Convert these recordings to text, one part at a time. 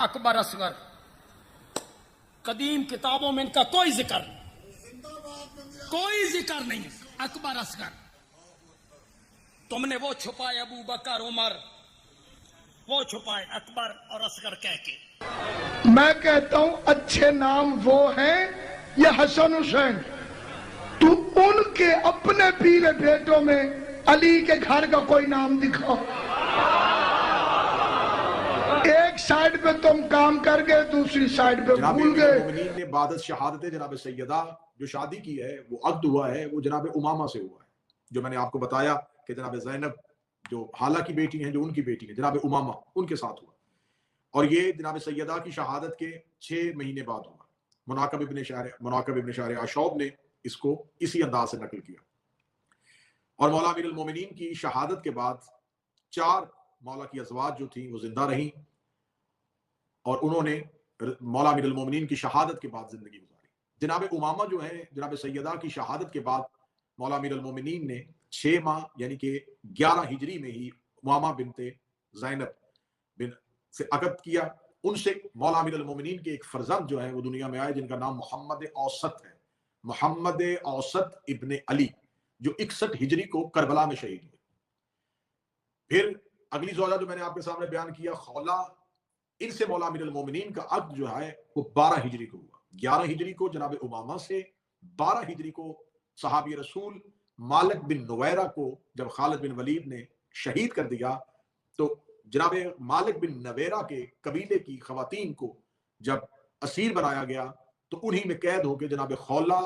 اکبر اصغر، قدیم کتابوں میں ان کا کوئی ذکر نہیں، اکبر اصغر۔ تم نے وہ چھپائے ابو بکر عمر، وہ چھپائے اکبر اور اصغر کہہ کے۔ میں کہتا ہوں اچھے نام وہ ہیں یا حسن حسین؟ تو ان کے اپنے پیرے بیٹوں میں علی کے گھر کا کوئی نام دکھاؤ۔ ایک سائیڈ پہ تم کام کر گئے، دوسری سائیڈ پہ بھول گئے۔ مومنین نے بعد شہادت جناب سیدہ جو شادی کی ہے، وہ عقد ہوا ہے، وہ جناب امامہ سے ہوا ہے، جو میں نے آپ کو بتایا کہ جناب زینب جو حالہ کی بیٹی ہیں، جو ان کی بیٹی ہیں جناب امامہ، ان کے ساتھ ہوا، اور یہ جناب سیدہ کی شہادت کے 6 مہینے بعد ہوا۔ مناقب ابن شہر عشوب نے اس کو اسی انداز سے نقل کیا۔ اور مولا امیر المومنین کی شہادت کے بعد 4 مولا کی ازواج جو تھیں وہ زندہ رہیں، اور انہوں نے مولا امیر المومنین کی شہادت کے بعد زندگی گزاری۔ جناب امامہ جو ہیں جناب سیدہ کی شہادت کے بعد مولا امیر المومنین نے 6 ماہ یعنی کہ 11 ہجری میں ہی امامہ بنت زینب بن سے عقد کیا۔ ان سے مولا امیر المومنین کے ایک فرزند جو ہیں وہ دنیا میں آئے، جن کا نام محمد اوسط ہے، محمد اوسط ابن علی، جو 61 ہجری کو کربلا میں شہید ہوئے۔ پھر اگلی زوجہ جو میں نے آپ کے سامنے بیان کیا خولہ، ان سے مولا امیر المومنین کا عقد جو ہے وہ 12 ہجری کو ہوا۔ 11 ہجری کو جناب امامہ سے، 12 ہجری کو صحابی رسول مالک بن نویرہ کو جب خالد بن ولید نے شہید کر دیا، تو جناب مالک بن نویرہ کے قبیلے کی خواتین کو جب اسیر بنایا گیا، تو انہی میں قید ہو کے جناب خولہ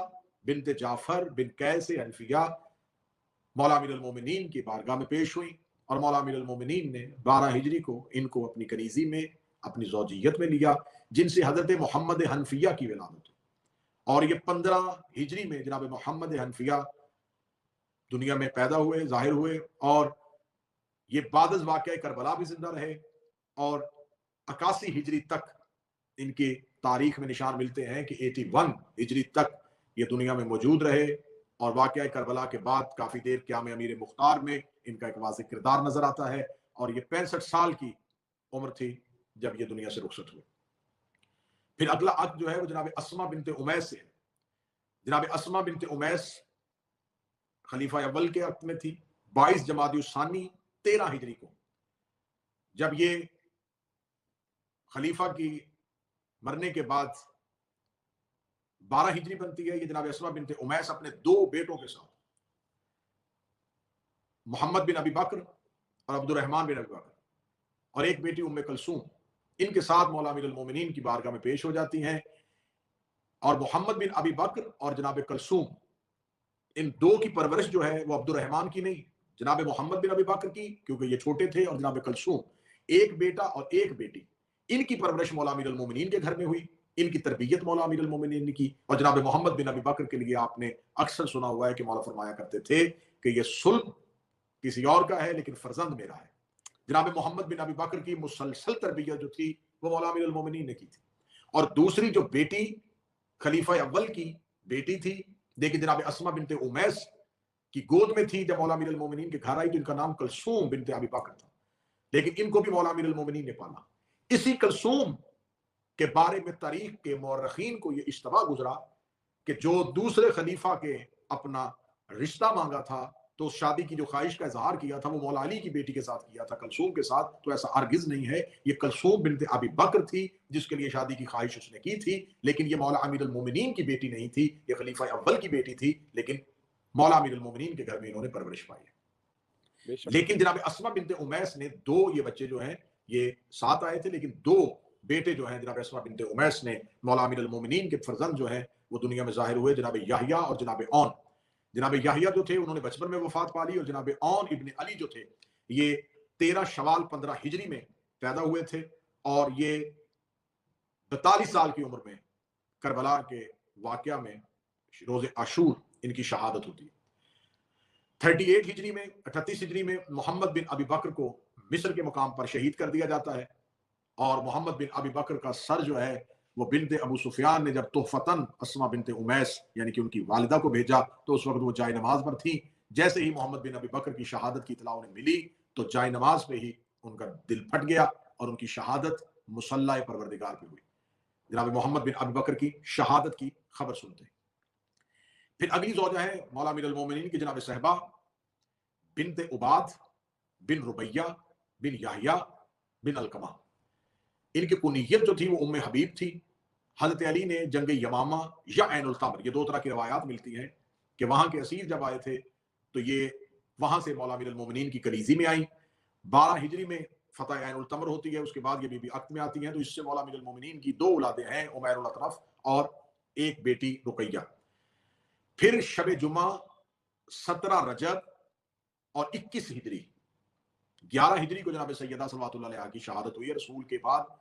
بنت جعفر بن قیس حنفیہ مولا امیر المومنین کی بارگاہ میں پیش ہوئی، اور مولا امیر المومنین نے 12 ہجری کو ان کو اپنی کنیزی میں، اپنی زوجیت میں لیا، جن سے حضرت محمد حنفیہ کی ولادت ہوئی۔ اور یہ 15 ہجری میں جناب محمد حنفیہ دنیا میں پیدا ہوئے، ظاہر ہوئے، اور یہ بعد از واقعہ کربلا بھی زندہ رہے، اور 81 ہجری تک ان کی تاریخ میں نشان ملتے ہیں کہ 81 ہجری تک یہ دنیا میں موجود رہے، اور واقعہ کربلا کے بعد کافی دیر قیام امیر مختار میں ان کا ایک واضح کردار نظر آتا ہے، اور یہ 65 سال کی عمر تھی جب یہ دنیا سے رخصت ہوئے۔ پھر اگلا عقد جو ہے وہ جناب اسما بنت امیس سے ہے۔ جناب اسما بنت امیس خلیفہ اول کے عقد میں تھی۔ 22 جمادی الثانی 13 ہجری کو جب یہ خلیفہ کی مرنے کے بعد 12 ہجری بنتی ہے، یہ جناب اسما بنت امیس اپنے 2 بیٹوں کے ساتھ، محمد بن ابی بکر اور عبد الرحمن بن ابی بکر، اور ایک بیٹی ام کلثوم، ان کے ساتھ مولا امیر المومنین کی بارگاہ میں پیش ہو جاتی ہیں۔ اور محمد بن ابی بکر اور جناب کلثوم، ان 2 کی پرورش جو ہے وہ عبد الرحمن کی نہیں، جناب محمد بن ابی بکر کی، کیونکہ یہ چھوٹے تھے، اور جناب کلثوم ایک بیٹا اور ایک بیٹی، ان کی پرورش مولا امیر المومنین کے گھر میں ہوئی، ان کی تربیت مولا امیر المومنین نے کی۔ اور جناب محمد بن ابی بکر کے لیے آپ نے اکثر سنا ہوا ہے کہ مولا فرمایا کرتے تھے کہ یہ صلب کسی اور کا ہے لیکن فرزند میرا ہے۔ جناب محمد بن ابی بکر کی مسلسل تربیت جو تھی وہ مولا امیر المومنین نے کی تھی۔ اور دوسری جو بیٹی خلیفہ اول کی بیٹی تھی، لیکن جناب اسما بنت امیس کی گود میں تھی جب مولا امیر المومنین کے گھر آئی، تو ان کا نام کلثوم بنت ابی بکر تھا، لیکن ان کو بھی مولا امیر المومنین نے پالا۔ اسی کلثوم کے بارے میں تاریخ کے مورخین کو یہ اشتباہ گزرا کہ جو دوسرے خلیفہ کے اپنا رشتہ مانگا تھا، تو اس شادی کی جو خواہش کا اظہار کیا تھا وہ مولا علی کی بیٹی کے ساتھ کیا تھا، کلثوم کے ساتھ، تو ایسا ہرگز نہیں ہے۔ یہ کلثوم بنت ابی بکر تھی جس کے لیے شادی کی خواہش اس نے کی تھی، لیکن یہ مولا امیر المومنین کی بیٹی نہیں تھی، یہ خلیفہ اول کی بیٹی تھی، لیکن مولا امیر المومنین کے گھر میں انہوں نے پرورش پائی ہے۔ لیکن جناب اسما بنت امیس نے 2 یہ بچے جو ہیں یہ 7 آئے تھے، لیکن 2 بیٹے جو ہیں جناب اسما بنت امیس نے مولا امیر المومنین کے فرزند جو ہیں وہ دنیا میں ظاہر ہوئے، جناب یحییٰ اور جناب اون۔ جناب یحییٰ جو تھے انہوں نے بچپن میں وفات پا لی، اور جناب اون ابن علی جو تھے یہ 13 شوال 15 ہجری میں پیدا ہوئے تھے، اور یہ 42 سال کی عمر میں کربلا کے واقعہ میں روز عاشور ان کی شہادت ہوتی ہے۔ 38 ہجری میں 38 ہجری میں محمد بن ابی بکر کو مصر کے مقام پر شہید کر دیا جاتا ہے، اور محمد بن ابی بکر کا سر جو ہے وہ بنت ابو سفیان نے جب تحفتاً اسما بنت امیس یعنی کہ ان کی والدہ کو بھیجا، تو اس وقت وہ جائے نماز پر تھی۔ جیسے ہی محمد بن ابی بکر کی شہادت کی اطلاع انہیں ملی، تو جائے نماز پہ ہی ان کا دل پھٹ گیا، اور ان کی شہادت मुसल्ला परवरदिगार पे हुई। जनाब मोहम्मद बिन अबू बकर की शहादत की खबर सुनते हैं। फिर अगली ज़ौजा है मौला अमीरुल मोमिनीन की जनाब सहबा बिनते उबाद बिन रुबैया बिन याहिया बिन अलकमा। इनकी कुनियत जो थी वो उम्मे हबीब थी। हजरत अली ने जंग यमामा या ऐनुल तमर, ये दो तरह की रवायात मिलती हैं कि वहां के असीर जब आए थे तो ये वहां से मौला अमीरुल मोमिनीन की कलीजी में आई। 12 हिजरी में फतह ऐनुल तमर होती है, उसके बाद ये बीबी अख्त में आती हैं। तो इससे मौला अमीरुल मोमिनीन की दो औलादें हैं, उमैरुल अतरफ और एक बेटी रुकैया। फिर शब जुमा 17 रजब और 21 हिजरी, 11 हिजरी को जनाब सैयदा सल्लल्लाहु अलैहि की शहादत हुई है। रसूल के बाद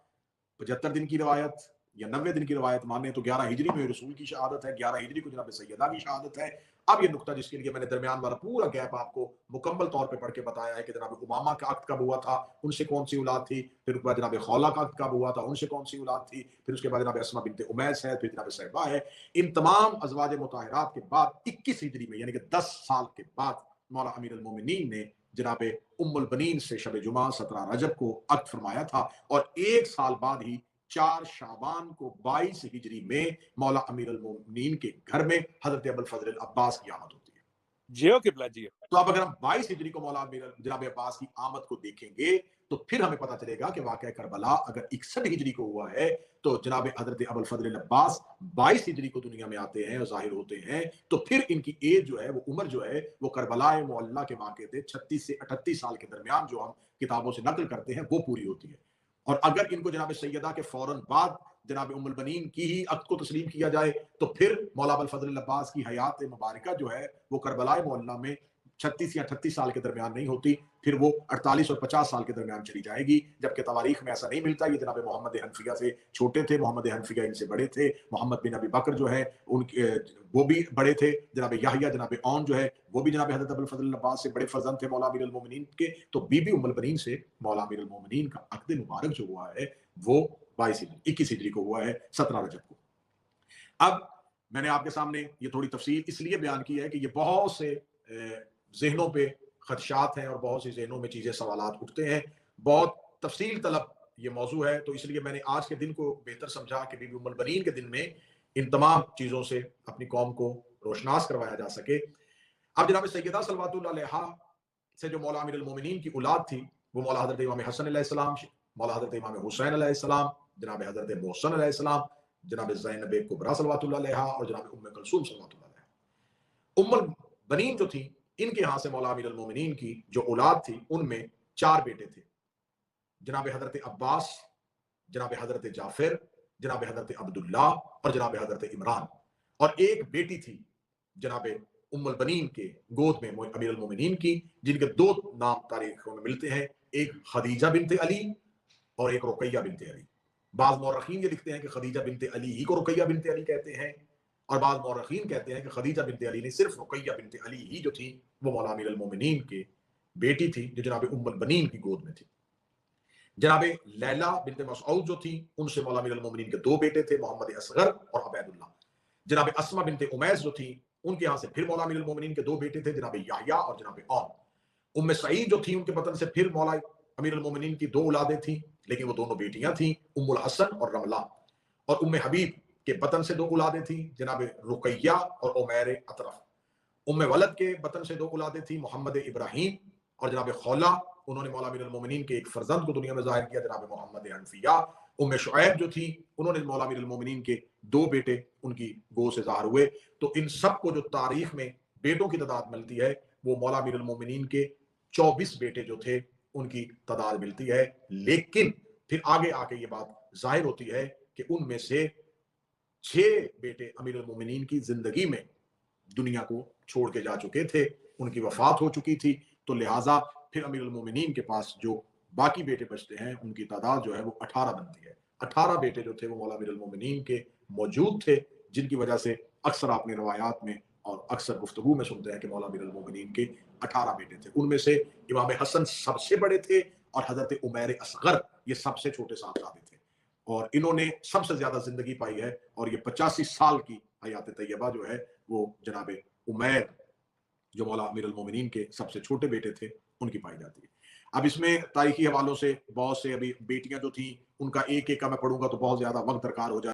75 दिन की रवायत या 90 दिन की रवायत माने तो 11 हिजरी में रसूल की शहादत है, 11 हिजरी को जनाब सैयदा की शहादत है। अब ये नुकता जिसके लिए मैंने दरमियान वाला पूरा गैप आपको मुकम्मल तौर पे पढ़ के बताया है कि जनाब उमामा का अक्द कब हुआ था, उनसे कौन सी औलाद थी, फिर उसके बाद जनाब खौला का अक्द कब हुआ था, उनसे कौन सी औलाद थी, फिर उसके बाद जनाब अस्मा बिनते उमैस है, फिर जनाब सहबा है। इन तमाम अज़वाज मुताहिरात के बाद 21 हिजरी में यानी कि 10 साल के बाद मौला अमीरुल मोमिनीन ने जनाब उम्मुल बनीन से शब जुमा 17 रजब को अक्द फरमाया था और एक साल बाद ही 4 शाबान को 22 हिजरी में मौला अमीरुल मोमिनीन के घर में हजरत अबुल फजल अब्बास की आमद होती है। जियो किबला जियो। तो अब अगर हम 22 हिजरी को मौला जनाब अब्बास की आमद को देखेंगे तो फिर हमें पता चलेगा कि वाक़या करबला अगर 61 हिजरी को हुआ है तो जनाब हजरत अबुल फजल अब्बास 22 हिजरी को दुनिया में आते हैं और जाहिर होते हैं। तो फिर इनकी एज जो है वो उम्र जो है वो करबला मुअल्ला के वाक़े थे 36 से 38 साल के दरमियान जो हम किताबों से नकल करते हैं वो पूरी होती है। और अगर इनको जनाब सैयदा के फौरन बाद जनाब उम्मुल बनीन की ही अक्द को तस्लीम किया जाए तो फिर मौला अबुल फजल अब्बास की हयात मुबारका जो है वो करबला मुअल्ला में 36 या 38 साल के दरमियान नहीं होती, फिर वो 48 और 50 साल के दरमियान चली जाएगी। जबकि तवारीख में ऐसा नहीं मिलता। ये जनाब मोहम्मद हनफिया से छोटे थे, मोहम्मद हनफिया इनसे बड़े थे, मोहम्मद बिन अबी बकर जो है उनके वो भी बड़े थे, जनाब याहिया जनाब औन जो है वो भी जनाब हज़रत अबुल फजल अब्बास से बड़े फर्जंद थे मौला अमीरुल मोमिनीन के। तो बीबी उम्मुल बनीन से मौला अमीरुल मोमिनीन का अक़्द मुबारक जो हुआ है वो 21 हिजरी को हुआ है, 17 रजब को। अब मैंने आपके सामने ये थोड़ी तफसील इसलिए बयान की है कि ये बहुत से जहनों पे खदशात हैं और बहुत सी जहनों में चीज़ें सवालात उठते हैं। बहुत तफसील तलब ये मौजू है, तो इसलिए मैंने आज के दिन को बेहतर समझा कि बीबी उम्मुल बनीन के दिन में इन तमाम चीज़ों से अपनी कौम को रोशनास करवाया जा सके। अब जनाब सैयदा सल्लल्लाहु अलैहा से जो मौला अमीरुल मोमिनीन की औलाद थी वो मौला हज़रत इमाम हसन अलैहिस्सलाम, मौला हज़रत इमाम हुसैन अलैहिस्सलाम, जनाब हज़रत मोहसन अलैहिस्सलाम, जनाब ज़ैनब कुबरा सल्लल्लाहु अलैहा और जनाब उम्मे कुलसूम सल्लल्लाहु अलैहा। उम्मुल बनीन जो थी इनके यहाँ से मौला अमीरुल मोमिनीन की जो औलाद थी उनमें 4 बेटे थे, जनाब हज़रत अब्बास, जनाब हज़रत जाफिर, जनाब हज़रत अब्दुल्ला और जनाब हज़रत इमरान। और एक बेटी थी जनाब उम्मुल बनीन के गोद में अमीरुल मोमिनीन की, जिनके 2 नाम तारीखों में मिलते हैं, एक खदीजा बिनते अली और एक रुकैया बिनते अली। बाज़ मौरखीन ये लिखते हैं कि खदीजा बिनते अली ही को रुकैया बिनते अली कहते हैं और बाज़ मौरखीन कहते हैं कि खदीजा बिनते अली ने सिर्फ रुकैया बिनते अली ही जो थी वो मौला अमीरुल मोमिनीन के बेटी थी जो जनाब उम्मुल बनीन की गोद में थी। जनाब लैला बिनते मसऊद जो थी उनसे मौला अमीरुल मोमिनीन के 2 बेटे थे, मोहम्मद असगर और अबैदुल्लाह। जनाब अस्मा बिनते उमैस जो थी उनके यहाँ से फिर मौला अमीरुल मोमिनीन के 2 बेटे थे, जनाब याहिया और जनाब औन। उम्मे सईद जो थी उनके बतन से फिर मौला अमीरुल मोमिनीन की 2 औलादें थी, लेकिन वो दोनों बेटियां थी, उम्मुल हसन और रमला। और उम्मे हबीब के बतन से 2 औलादें थी, जनाब रुकैया और उमैर अतरफ। उम्मे वलद के बतन से 2 औलादें थी, मोहम्मद इब्राहिम और जनाब खौला। उन्होंने मौला अमीरुल मोमिनीन के एक फर्जंद को दुनिया में जाहिर किया, जनाब मोहम्मद हनफिया। उम्मे शुऐब जो थी उन्होंने मौला अमीरुल मोमिनीन के 2 बेटे उनकी गोद से ज़ाहिर हुए। तो इन सब को जो तारीख में बेटों की तादाद मिलती है वो मौला अमीरुल मोमिनीन के 24 बेटे जो थे उनकी तादाद मिलती है। लेकिन फिर आगे आके ये बात जाहिर होती है कि उनमें से 6 बेटे अमीरुल मोमिनीन की जिंदगी में दुनिया को छोड़ के जा चुके थे, उनकी वफात हो चुकी थी। तो लिहाजा फिर अमीरुल मोमिनीन के पास जो बाकी बेटे बचते हैं उनकी तादाद जो है वो 18 बनती है। 18 बेटे जो थे वो मौला अमीरुल मोमिनीन के मौजूद थे, जिनकी वजह से अक्सर आपने रवायात में और अक्सर गुफ्तगू में सुनते हैं कि मौला अमीरुल मोमिनीन के 18 बेटे थे। उनमें से इमाम हसन सबसे बड़े थे और हजरत उमैर असगर ये सबसे छोटे साहबजादे थे और इन्होंने सबसे ज्यादा जिंदगी पाई है। और ये 85 साल की हयात तैयबा जो है वो जनाब उमैर जो मौला अमीरुल मोमिनीन के सबसे छोटे बेटे थे उनकी पाई जाती है। اب اس میں تاریخی حوالوں سے بہت سے ابھی بیٹیاں جو تھیں ان کا ایک ایک کا میں پڑھوں گا تو بہت زیادہ وقت درکار ہو جائے.